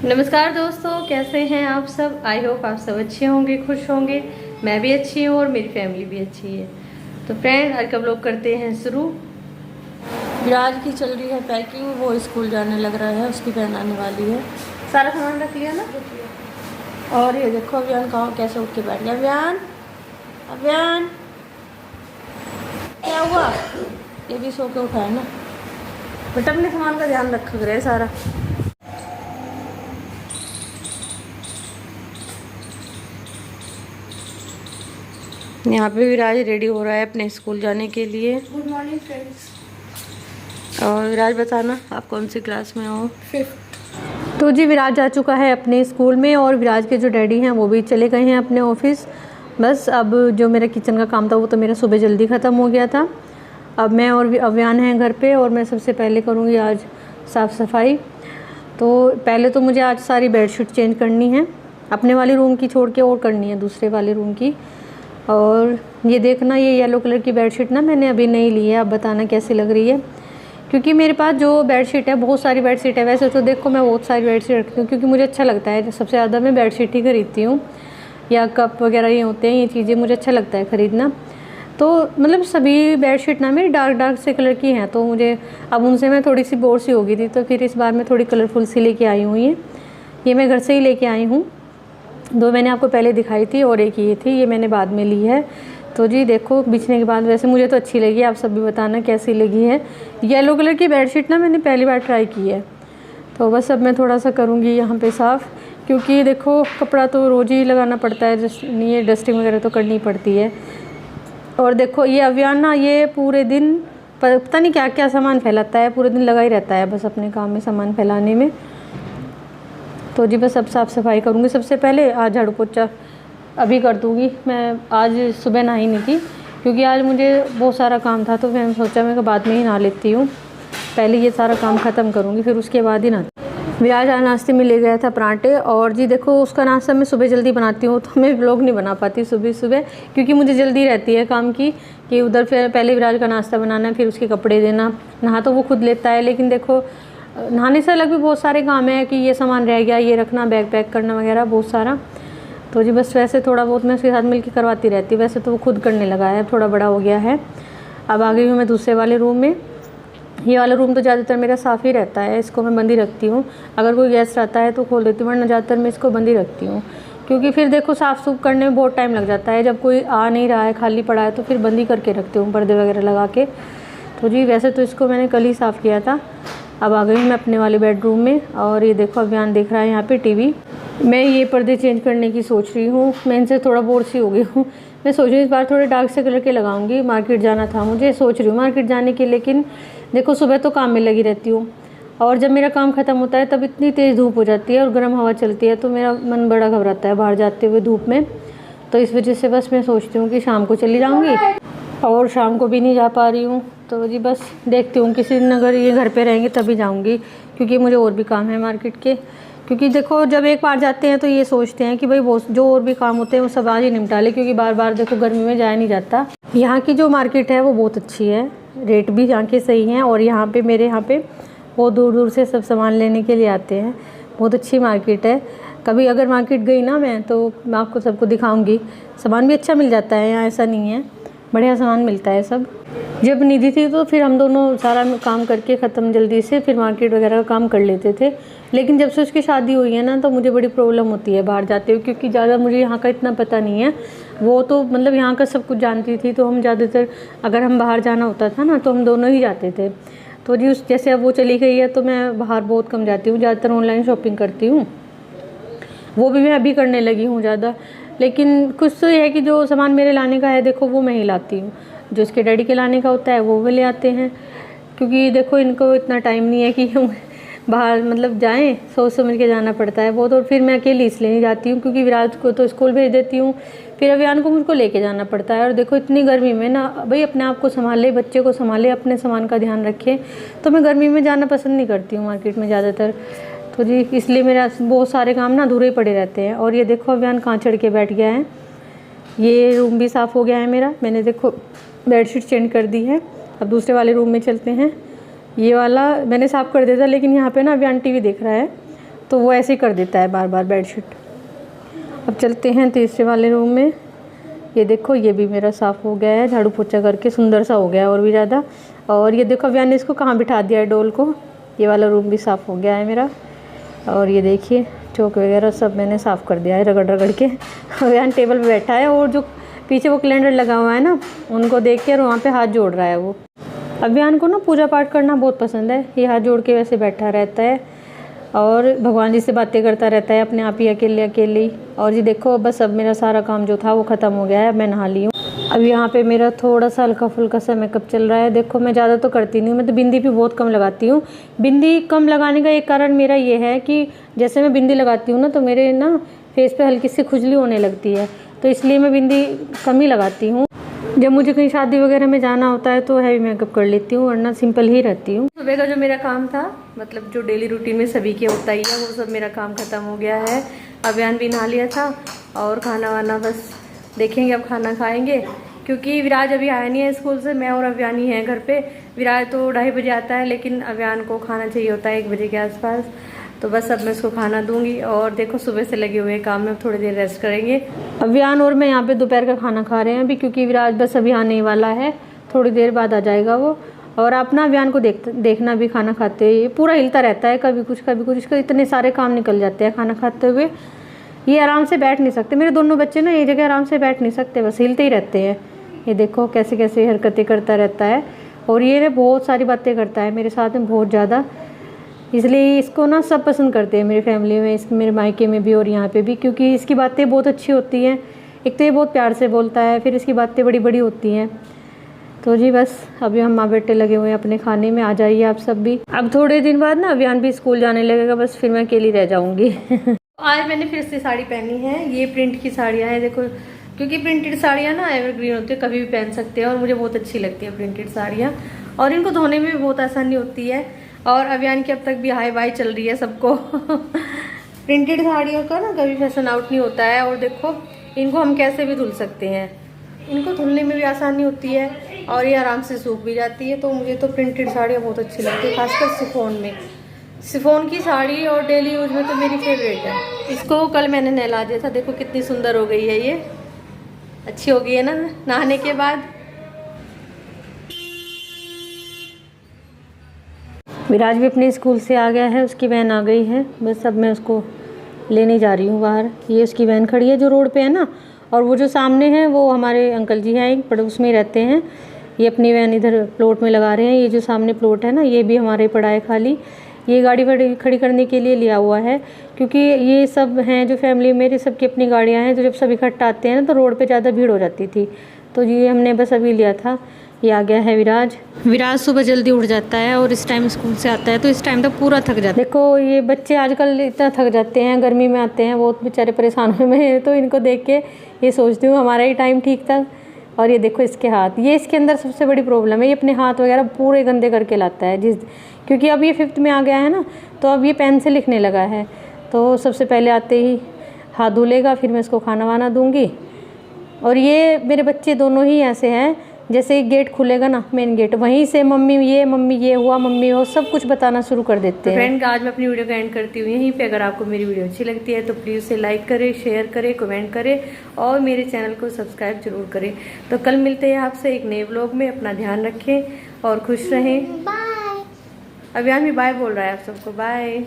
नमस्कार दोस्तों, कैसे हैं आप सब। आई होप आप सब अच्छे होंगे, खुश होंगे। मैं भी अच्छी हूँ और मेरी फैमिली भी अच्छी है। तो फ्रेंड, आज का व्लॉग करते हैं शुरू। विराज की चल रही है पैकिंग, वो स्कूल जाने लग रहा है, उसकी बहन आने वाली है। सारा सामान रख लिया ना। और ये देखो अभियान कहाँ कैसे उठ के बैठ गया। अभियान अभियान क्या हुआ? ये भी सो के उठा है ना बेटा, अपने सामान का ध्यान रखा करे सारा। यहाँ पे विराज रेडी हो रहा है अपने स्कूल जाने के लिए। Good morning friends. और विराज बताना आप कौन सी क्लास में हो? 5th। तो जी विराज जा चुका है अपने स्कूल में और विराज के जो डैडी हैं वो भी चले गए हैं अपने ऑफिस। बस अब जो मेरा किचन का काम था वो तो मेरा सुबह जल्दी ख़त्म हो गया था। अब मैं और अव्यान हैं घर पे और मैं सबसे पहले करूँगी आज साफ़ सफाई। तो पहले तो मुझे आज सारी बेडशीट चेंज करनी है, अपने वाली रूम की छोड़ के और करनी है दूसरे वाले रूम की। और ये देखना, ये येलो कलर की बेडशीट ना मैंने अभी नहीं ली है, अब बताना कैसी लग रही है। क्योंकि मेरे पास जो बेडशीट है, बहुत सारी बेडशीट है। वैसे तो देखो मैं बहुत सारी बेडशीट रखती हूँ क्योंकि मुझे अच्छा लगता है। सबसे ज़्यादा मैं बेडशीट ही खरीदती हूँ, या कप वगैरह ये होते हैं, ये चीज़ें मुझे अच्छा लगता है ख़रीदना। तो मतलब सभी बेडशीट ना मेरी डार्क से कलर की हैं, तो मुझे अब उनसे मैं थोड़ी सी बोर सी हो गई थी। तो फिर इस बार मैं थोड़ी कलरफुल सी लेके आई हूँ। ये मैं घर से ही लेके आई हूँ। 2 मैंने आपको पहले दिखाई थी और एक ये थी, ये मैंने बाद में ली है। तो जी देखो बिछने के बाद वैसे मुझे तो अच्छी लगी, आप सब भी बताना कैसी लगी है। येलो कलर की बेडशीट ना मैंने पहली बार ट्राई की है। तो बस अब मैं थोड़ा सा करूँगी यहाँ पे साफ़, क्योंकि देखो कपड़ा तो रोज़ ही लगाना पड़ता है, ये डस्टिंग वगैरह तो करनी पड़ती है। और देखो ये अभियान ना, ये पूरे दिन पता नहीं क्या क्या सामान फैलाता है, पूरे दिन लगा ही रहता है बस अपने काम में, सामान फैलाने में। तो जी बस अब साफ़ सफाई करूँगी। सबसे पहले आज झाड़ू पोछा अभी कर दूँगी। मैं आज सुबह नहाई नहीं थी क्योंकि आज मुझे बहुत सारा काम था, तो मैंने सोचा मैं बाद में ही नहा लेती हूँ। पहले ये सारा काम ख़त्म करूँगी फिर उसके बाद ही नहा। विराज आज नाश्ते में ले गया था पराठे, और जी देखो उसका नाश्ता मैं सुबह जल्दी बनाती हूँ, तो मैं व्लॉग नहीं बना पाती सुबह सुबह क्योंकि मुझे जल्दी रहती है काम की, कि उधर फिर पहले विराज का नाश्ता बनाना है, फिर उसके कपड़े देना। नहा तो वो खुद लेता है, लेकिन देखो नहाने से अलग भी बहुत सारे काम है कि ये सामान रह गया, ये रखना, बैग पैक करना वगैरह बहुत सारा। तो जी बस वैसे थोड़ा बहुत मैं उसके साथ मिलकर करवाती रहती हूँ। वैसे तो वो खुद करने लगा है, थोड़ा बड़ा हो गया है। अब आ गई हूँ मैं दूसरे वाले रूम में। ये वाला रूम तो ज़्यादातर मेरा साफ़ ही रहता है, इसको मैं बंद ही रखती हूँ। अगर कोई गेस्ट आता है तो खोल देती हूँ, वरना ज़्यादातर मैं इसको बंद ही रखती हूँ। क्योंकि फिर देखो साफ़ सूफ करने में बहुत टाइम लग जाता है, जब कोई आ नहीं रहा है, खाली पड़ा है, तो फिर बंद ही करके रखती हूँ पर्दे वगैरह लगा के। तो जी वैसे तो इसको मैंने कल ही साफ़ किया था। अब आ गई मैं अपने वाले बेडरूम में, और ये देखो अभियान देख रहा है यहाँ पे टीवी। मैं ये पर्दे चेंज करने की सोच रही हूँ, मैं इनसे थोड़ा बोर सी हो गई हूँ। मैं सोच रही हूँ इस बार थोड़े डार्क से कलर के लगाऊंगी। मार्केट जाना था मुझे, सोच रही हूँ मार्केट जाने की, लेकिन देखो सुबह तो काम में लगी रहती हूँ, और जब मेरा काम ख़त्म होता है तब इतनी तेज़ धूप हो जाती है और गर्म हवा चलती है, तो मेरा मन बड़ा घबराता है बाहर जाते हुए धूप में। तो इस वजह से बस मैं सोचती हूँ कि शाम को चली जाऊँगी, और शाम को भी नहीं जा पा रही हूँ। तो जी बस देखती हूँ किसी दिन अगर ये घर पे रहेंगे तभी जाऊँगी, क्योंकि मुझे और भी काम है मार्केट के। क्योंकि देखो जब एक बार जाते हैं तो ये सोचते हैं कि भाई वो जो और भी काम होते हैं वो सब आज ही निपटा ले, क्योंकि बार बार देखो गर्मी में जाया नहीं जाता। यहाँ की जो मार्केट है वो बहुत अच्छी है, रेट भी यहाँ के सही हैं, और यहाँ पे मेरे यहाँ पे बहुत दूर दूर से सब सामान लेने के लिए आते हैं। बहुत अच्छी मार्केट है। कभी अगर मार्केट गई ना मैं, तो मैं आपको सबको दिखाऊँगी। सामान भी अच्छा मिल जाता है यहाँ, ऐसा नहीं है, बढ़िया सामान मिलता है सब। जब निधि थी तो फिर हम दोनों सारा काम करके ख़त्म जल्दी से, फिर मार्केट वगैरह का काम कर लेते थे। लेकिन जब से उसकी शादी हुई है ना, तो मुझे बड़ी प्रॉब्लम होती है बाहर जाते हुए, क्योंकि ज़्यादा मुझे यहाँ का इतना पता नहीं है। वो तो मतलब यहाँ का सब कुछ जानती थी, तो हम ज़्यादातर अगर हम बाहर जाना होता था ना तो हम दोनों ही जाते थे। तो जी जैसे अब वो चली गई है तो मैं बाहर बहुत कम जाती हूँ, ज़्यादातर ऑनलाइन शॉपिंग करती हूँ। वो भी मैं अभी करने लगी हूँ ज़्यादा। लेकिन कुछ तो ये है कि जो सामान मेरे लाने का है देखो वो मैं ही लाती हूँ, जो इसके डैडी के लाने का होता है वो ले आते हैं। क्योंकि देखो इनको इतना टाइम नहीं है कि हम बाहर मतलब जाएं, सोच समझ के जाना पड़ता है वो तो। फिर मैं अकेली इसलिए नहीं जाती हूँ क्योंकि विराट को तो स्कूल भेज देती हूँ, फिर अभियान को मुझको लेके जाना पड़ता है। और देखो इतनी गर्मी में ना भाई अपने आप को संभाले, बच्चे को संभाले, अपने सामान का ध्यान रखें, तो मैं गर्मी में जाना पसंद नहीं करती हूँ मार्केट में ज़्यादातर। तो जी इसलिए मेरा बहुत सारे काम ना अधूरे पड़े रहते हैं। और ये देखो अभियान कहाँ चढ़ के बैठ गया है। ये रूम भी साफ़ हो गया है मेरा, मैंने देखो बेडशीट चेंज कर दी है। अब दूसरे वाले रूम में चलते हैं। ये वाला मैंने साफ़ कर दिया था, लेकिन यहाँ पे ना अभियान टीवी देख रहा है, तो वो ऐसे ही कर देता है बार बार बेडशीट। अब चलते हैं तीसरे वाले रूम में। ये देखो ये भी मेरा साफ़ हो गया है, झाड़ू पोछा करके सुंदर सा हो गया है और भी ज़्यादा। और ये देखो अभियान ने इसको कहाँ बिठा दिया है, डोल को। ये वाला रूम भी साफ़ हो गया है मेरा। और ये देखिए चौक वगैरह सब मैंने साफ़ कर दिया है रगड़ रगड़ के। अभियान टेबल पे बैठा है और जो पीछे वो कैलेंडर लगा हुआ है ना, उनको देख के और वहाँ पे हाथ जोड़ रहा है वो। अभियान को ना पूजा पाठ करना बहुत पसंद है। ये हाथ जोड़ के वैसे बैठा रहता है और भगवान जी से बातें करता रहता है अपने आप ही अकेले अकेले ही। और ये देखो बस अब मेरा सारा काम जो था वो ख़त्म हो गया है। मैं नहा ली हूँ। अब यहाँ पे मेरा थोड़ा सा हल्का फुल्का सा मेकअप चल रहा है। देखो मैं ज़्यादा तो करती नहीं हूँ, मैं तो बिंदी भी बहुत कम लगाती हूँ। बिंदी कम लगाने का एक कारण मेरा ये है कि जैसे मैं बिंदी लगाती हूँ ना, तो मेरे ना फेस पे हल्की सी खुजली होने लगती है, तो इसलिए मैं बिंदी कम ही लगाती हूँ। जब मुझे कहीं शादी वगैरह में जाना होता है तो हैवी मेकअप कर लेती हूँ, वरना सिंपल ही रहती हूँ। सुबह का जो मेरा काम था, मतलब जो डेली रूटीन में सभी के होता ही है, वो सब मेरा काम ख़त्म हो गया है। अभियान भी नहा लिया था और खाना वाना बस देखेंगे, अब खाना खाएंगे क्योंकि विराज अभी आया नहीं है स्कूल से। मैं और अभियान ही हैं घर पे। विराज तो 2:30 बजे आता है, लेकिन अभियान को खाना चाहिए होता है 1 बजे के आसपास। तो बस अब मैं इसको खाना दूंगी। और देखो सुबह से लगे हुए काम में, थोड़ी देर रेस्ट करेंगे। अभियान और मैं यहाँ पे दोपहर का खाना खा रहे हैं अभी, क्योंकि विराज बस अभी आने ही वाला है, थोड़ी देर बाद आ जाएगा वो। और अपना अभियान को देखना भी खाना खाते हुए पूरा हिलता रहता है, कभी कुछ कभी कुछ। इसका इतने सारे काम निकल जाते हैं खाना खाते हुए। ये आराम से बैठ नहीं सकते, मेरे दोनों बच्चे ना एक जगह आराम से बैठ नहीं सकते, बस हिलते ही रहते हैं। ये देखो कैसे कैसे हरकतें करता रहता है। और ये ना बहुत सारी बातें करता है मेरे साथ में, बहुत ज़्यादा। इसलिए इसको ना सब पसंद करते हैं मेरी फैमिली में, मेरे मायके में भी और यहाँ पे भी, क्योंकि इसकी बातें बहुत अच्छी होती हैं। एक तो ये बहुत प्यार से बोलता है, फिर इसकी बातें बड़ी बड़ी होती हैं। तो जी बस अभी हम माँ बेटे लगे हुए हैं अपने खाने में। आ जाइए आप सब भी। अब थोड़े दिन बाद ना अभियान भी स्कूल जाने लगेगा, बस फिर मैं अकेली रह जाऊँगी। आज मैंने फिर से साड़ी पहनी है। ये प्रिंट की साड़ियाँ हैं देखो, क्योंकि प्रिंटेड साड़ियाँ ना एवरग्रीन होती है, कभी भी पहन सकते हैं और मुझे बहुत अच्छी लगती है प्रिंटेड साड़ियाँ। और इनको धोने में भी बहुत आसानी होती है। और अभियान की अब तक भी हाई बाई चल रही है सबको। प्रिंटेड साड़ियों का ना कभी फैशन आउट नहीं होता है। और देखो इनको हम कैसे भी धुल सकते हैं, इनको धुलने में भी आसानी होती है और ये आराम से सूख भी जाती है। तो मुझे तो प्रिंटेड साड़ियाँ बहुत अच्छी लगती है, खासकर शिफॉन में। शिफॉन की साड़ी और डेली यूज में तो मेरी फेवरेट है। इसको कल मैंने नहला दिया था, देखो कितनी सुंदर हो गई है, ये अच्छी हो गई है ना नहाने के बाद। विराज भी अपने स्कूल से आ गया है, उसकी वैन आ गई है। बस अब मैं उसको लेने जा रही हूँ बाहर। ये उसकी वैन खड़ी है जो रोड पे है ना, और वो जो सामने है वो हमारे अंकल जी हैं, पड़ोस में ही रहते हैं। ये अपनी वैन इधर प्लॉट में लगा रहे हैं। ये जो सामने प्लॉट है ना, ये भी हमारे पड़ा है खाली। ये गाड़ी खड़ी करने के लिए लिया हुआ है, क्योंकि ये सब हैं जो फैमिली मेरी, सबकी अपनी गाड़ियाँ हैं। तो जब सब इकट्ठा आते हैं ना, तो रोड पे ज़्यादा भीड़ हो जाती थी। तो ये हमने बस अभी लिया था। ये आ गया है विराज। विराज सुबह जल्दी उठ जाता है और इस टाइम स्कूल से आता है, तो इस टाइम तक पूरा थक जाता है। देखो ये बच्चे आजकल इतना थक जाते हैं, गर्मी में आते हैं बहुत बेचारे परेशान हुए हैं। तो इनको देख के ये सोचती हूँ हमारा ही टाइम ठीक था। और ये देखो इसके हाथ, ये इसके अंदर सबसे बड़ी प्रॉब्लम है, ये अपने हाथ वगैरह पूरे गंदे करके लाता है। क्योंकि अब ये 5th में आ गया है ना, तो अब ये पेन से लिखने लगा है। तो सबसे पहले आते ही हाथ धुलेगा, फिर मैं इसको खाना वाना दूंगी। और ये मेरे बच्चे दोनों ही ऐसे हैं, जैसे ही गेट खुलेगा ना, मेन गेट, वहीं से मम्मी ये हुआ, मम्मी हो, सब कुछ बताना शुरू कर देते हैं। फ्रेंड आज मैं अपनी वीडियो का एंड करती हूँ यहीं पे। अगर आपको मेरी वीडियो अच्छी लगती है तो प्लीज़ उसे लाइक करें, शेयर करें, कमेंट करें और मेरे चैनल को सब्सक्राइब जरूर करें। तो कल मिलते हैं आपसे एक नए व्लॉग में। अपना ध्यान रखें और खुश रहें। बाय। अभियान भी बाय बोल रहा है आप सबको, बाय।